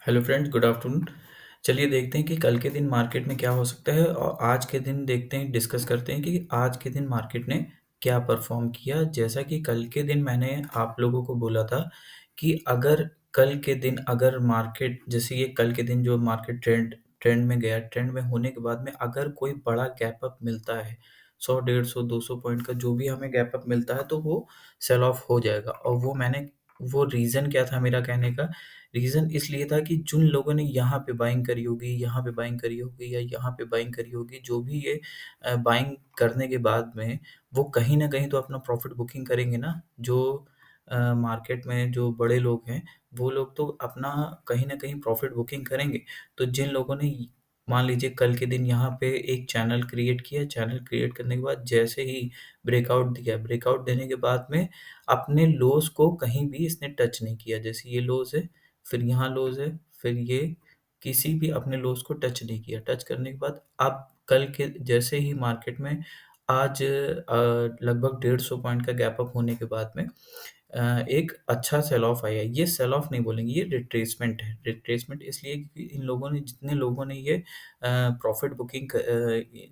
Hello friends, good afternoon. चलिए देखते हैं कि कल के दिन मार्केट में क्या हो सकता है और आज के दिन देखते हैं, डिस्कस करते हैं कि आज के दिन मार्केट ने क्या परफॉर्म किया। जैसा कि कल के दिन मैंने आप लोगों को बोला था कि अगर कल के दिन अगर मार्केट जैसे ये कल के दिन जो मार्केट ट्रेंड ट्रेंड में गया, ट्रेंड में होने के बाद में अगर कोई बड़ा गैप अप मिलता है 100 150 200 पॉइंट का जो भी हमें गैप अप मिलता है तो वो सेल ऑफ हो जाएगा। और वो रीज़न क्या था मेरा कहने का, रीज़न इसलिए था कि जिन लोगों ने यहाँ पे बाइंग करी होगी, यहाँ पे बाइंग करी होगी या यहाँ पे बाइंग करी होगी, जो भी ये बाइंग करने के बाद में वो कहीं न कहीं तो अपना प्रॉफ़िट बुकिंग करेंगे ना। जो मार्केट में जो बड़े लोग हैं, वो लोग तो अपना कहीं न कहीं प्रॉफ़िट बुकिंग करेंगे। तो जिन लोगों ने मान लीजिए कल के दिन यहाँ पे एक चैनल क्रिएट किया, चैनल क्रिएट करने के बाद जैसे ही ब्रेकआउट दिया, ब्रेकआउट देने के बाद में अपने लोज़ को कहीं भी इसने टच नहीं किया। जैसे ये लोज़ है, फिर यहाँ लोज़ है, फिर ये किसी भी अपने लोज़ को टच नहीं किया। टच करने के बाद अब कल के जैसे ही मार्केट में आज लगभग 150 पॉइंट का गैप अप होने के बाद में एक अच्छा सेल ऑफ आया। ये सेल ऑफ नहीं बोलेंगे, ये रिट्रेसमेंट है। रिट्रेसमेंट इसलिए क्योंकि इन लोगों ने जितने लोगों ने ये प्रॉफ़िट बुकिंग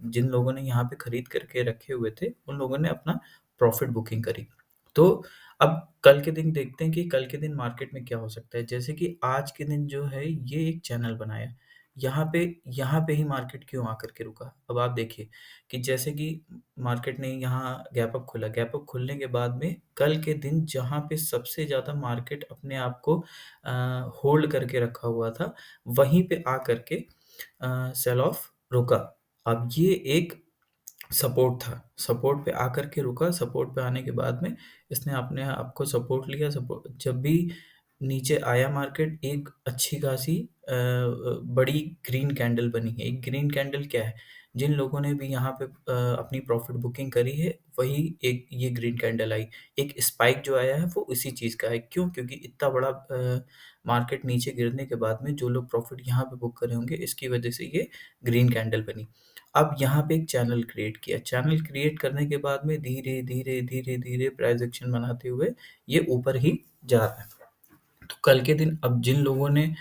जिन लोगों ने यहाँ पे खरीद करके रखे हुए थे, उन लोगों ने अपना प्रॉफ़िट बुकिंग करी। तो अब कल के दिन देखते हैं कि कल के दिन मार्केट में क्या हो सकता है। जैसे कि आज के दिन जो है ये एक चैनल बनाया। यहाँ पे ही मार्केट क्यों आकर के रुका? अब आप देखिए कि जैसे कि मार्केट ने यहाँ गैप अप खोला, गैप अप खुलने के बाद में कल के दिन जहाँ पे सबसे ज़्यादा मार्केट अपने आप को होल्ड करके रखा हुआ था, वहीं पे आकर के सेल ऑफ रुका। अब ये एक सपोर्ट था, सपोर्ट पे आकर के रुका, सपोर्ट पे आने के बाद में इसने अपने आप को सपोर्ट लिया। जब भी नीचे आया मार्केट एक अच्छी खासी बड़ी ग्रीन कैंडल बनी है। एक ग्रीन कैंडल क्या है? जिन लोगों ने भी यहाँ पे अपनी प्रॉफ़िट बुकिंग करी है, वही एक ये ग्रीन कैंडल आई। एक स्पाइक जो आया है वो इसी चीज़ का है। क्यों? क्योंकि इतना बड़ा मार्केट नीचे गिरने के बाद में जो लोग प्रॉफ़िट यहाँ पे बुक करे होंगे, इसकी वजह से ये ग्रीन कैंडल बनी। अब यहाँ पे एक चैनल क्रिएट किया। चैनल क्रिएट करने के बाद में धीरे, धीरे, धीरे, धीरे प्राइस एक्शन बनाते हुए ये ऊपर ही जा रहा है। तो कल के दिन अब जिन लोगों ने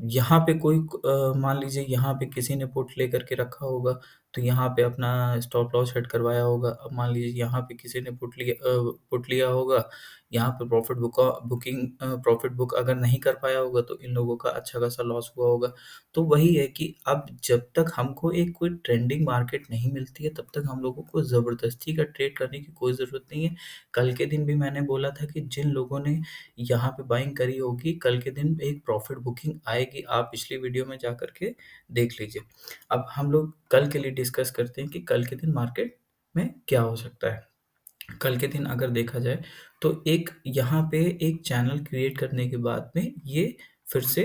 यहाँ पे कोई मान लीजिए यहाँ पे किसी ने पुट लेकर के रखा होगा, तो यहाँ पे अपना स्टॉप लॉस सेट करवाया होगा। अब मान लीजिए यहाँ पे किसी ने पुट लिया होगा, यहाँ पे प्रॉफ़िट बुक अगर नहीं कर पाया होगा, तो इन लोगों का अच्छा खासा लॉस हुआ होगा। तो वही है कि अब जब तक हमको एक कोई ट्रेंडिंग मार्केट नहीं मिलती है, तब तक हम लोगों को ज़बरदस्ती का ट्रेड करने की कोई ज़रूरत नहीं है। कल के दिन भी मैंने बोला था कि जिन लोगों ने यहाँ पे बाइंग करी होगी, कल के दिन एक प्रॉफ़िट बुकिंग आएगी। आप पिछली वीडियो में जाकर के देख लीजिए। अब हम लोग कल के लिए डिस्कस करते हैं कि कल के दिन मार्केट में क्या हो सकता है। कल के दिन अगर देखा जाए तो एक यहाँ पे एक चैनल क्रिएट करने के बाद में ये फिर से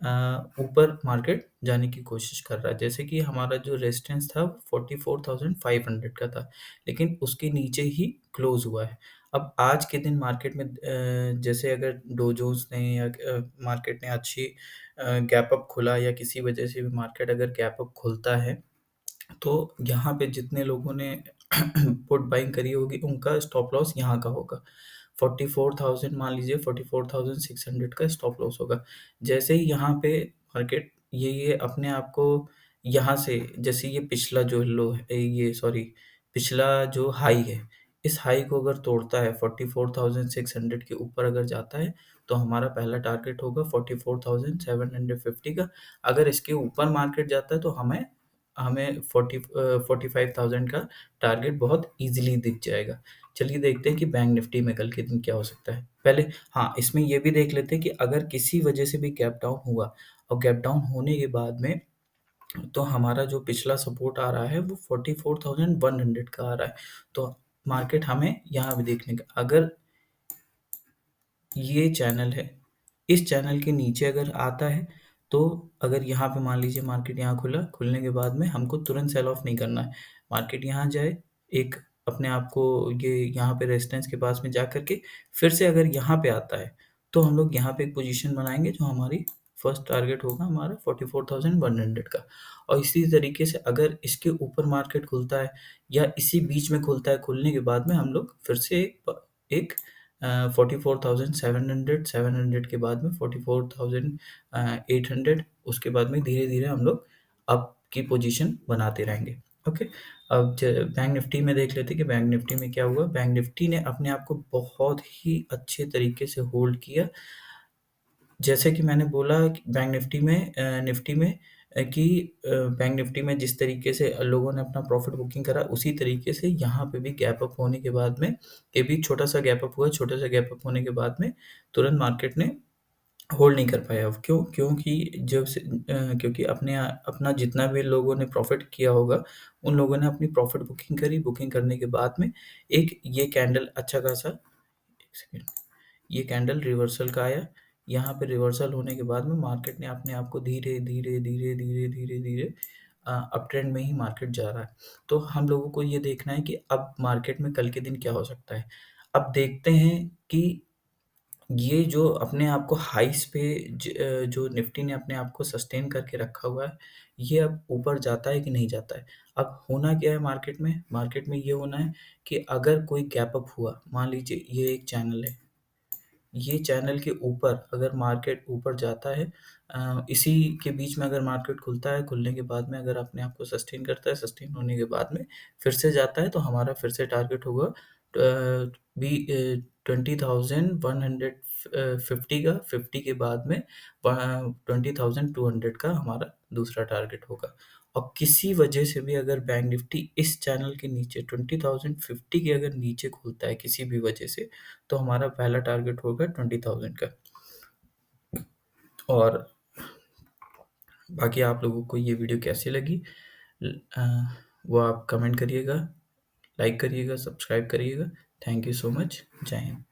ऊपर मार्केट जाने की कोशिश कर रहा है। जैसे कि हमारा जो रेजिस्टेंस था 44,500 का था, लेकिन उसके नीचे ही क्लोज़ हुआ है। अब आज के दिन मार्केट में जैसे अगर डो जोन्स ने या मार्केट ने अच्छी गैप अप खुला या किसी वजह से भी मार्केट अगर गैप अप खुलता है, तो यहाँ पे जितने लोगों ने पुट बाइंग करी होगी उनका स्टॉप लॉस यहाँ का होगा। 44,000 मान लीजिए 44,600 का स्टॉप लॉस होगा। जैसे ही यहाँ पे मार्केट ये अपने आप को यहाँ से जैसे ये पिछला जो लो है ये सॉरी पिछला जो हाई है, इस हाई को अगर तोड़ता है 44,600 के ऊपर अगर जाता है, तो हमारा पहला टारगेट होगा 44,750 का। अगर इसके ऊपर मार्केट जाता है तो हमें हमें 45,000 का टारगेट बहुत ईज़िली दिख जाएगा। चलिए देखते हैं कि बैंक निफ्टी में कल के दिन क्या हो सकता है। पहले हाँ, इसमें ये भी देख लेते हैं कि अगर किसी वजह से भी गैप डाउन हुआ और गैप डाउन होने के बाद में तो हमारा जो पिछला सपोर्ट आ रहा है वो 44,100 का आ रहा है। तो मार्केट हमें यहाँ भी देखने का अगर ये चैनल है, इस चैनल के नीचे अगर आता है, तो अगर यहाँ पे मान लीजिए मार्केट यहाँ खुला, खुलने के बाद में हमको तुरंत सेल ऑफ नहीं करना है। मार्केट यहाँ जाए, एक अपने आप को ये यहाँ पे रेजिस्टेंस के पास में जाकर के फिर से अगर यहाँ पे आता है, तो हम लोग यहाँ पे एक पोजीशन बनाएँगे जो हमारी फर्स्ट टारगेट होगा हमारा 44,100 का। और इसी तरीके से अगर इसके ऊपर मार्केट खुलता है या इसी बीच में खुलता है, खुलने के बाद में हम लोग फिर से एक 44,700, 700 के बाद में 44,800, उसके बाद में धीरे-धीरे हम लोग अप की पोजीशन बनाते रहेंगे। ओके, अब बैंक निफ्टी में देख लेते हैं कि बैंक निफ्टी में क्या हुआ। बैंक निफ्टी ने अपने आप को बहुत ही अच्छे तरीके से होल्ड किया। जैसे कि मैंने बोला कि बैंक निफ्टी में जिस तरीके से लोगों ने अपना प्रॉफिट बुकिंग करा, उसी तरीके से यहाँ पे भी गैप अप होने के बाद में ये भी छोटा-सा गैप अप हुआ। छोटा-सा गैप अप होने के बाद में तुरंत मार्केट ने होल्ड नहीं कर पाया। अब क्यों? क्योंकि अपना जितना भी लोगों ने प्रॉफ़िट किया होगा, उन लोगों ने अपनी प्रॉफ़िट बुकिंग करी। बुकिंग करने के बाद में एक ये कैंडल अच्छा खासा, 1 सेकंड, ये कैंडल रिवर्सल का आया। यहाँ पे रिवर्सल होने के बाद में मार्केट ने अपने आप को धीरे, धीरे, धीरे, धीरे, धीरे, धीरे अप ट्रेंड में ही मार्केट जा रहा है। तो हम लोगों को ये देखना है कि अब मार्केट में कल के दिन क्या हो सकता है। अब देखते हैं कि ये जो अपने आप को हाईज़ पे जो निफ्टी ने अपने आप को सस्टेन करके रखा हुआ है, ये अब ऊपर जाता है कि नहीं जाता है। अब होना क्या है मार्केट में? मार्केट में ये होना है कि अगर कोई गैप अप हुआ, मान लीजिए ये एक चैनल है, ये चैनल के ऊपर अगर मार्केट ऊपर जाता है, इसी के बीच में अगर मार्केट खुलता है, खुलने के बाद में अगर अपने आप को सस्टेन करता है, सस्टेन होने के बाद में फिर से जाता है, तो हमारा फिर से टारगेट होगा 20,150 का, 50 के बाद में 20,200 का हमारा दूसरा टारगेट होगा। और किसी वजह से भी अगर बैंक निफ्टी इस चैनल के नीचे 20,050 के अगर नीचे खुलता है किसी भी वजह से, तो हमारा पहला टारगेट होगा 20,000 का। और बाकी आप लोगों को ये वीडियो कैसी लगी, वो आप कमेंट करिएगा, लाइक करिएगा, सब्सक्राइब करिएगा। Thank you so much. जय हिंद।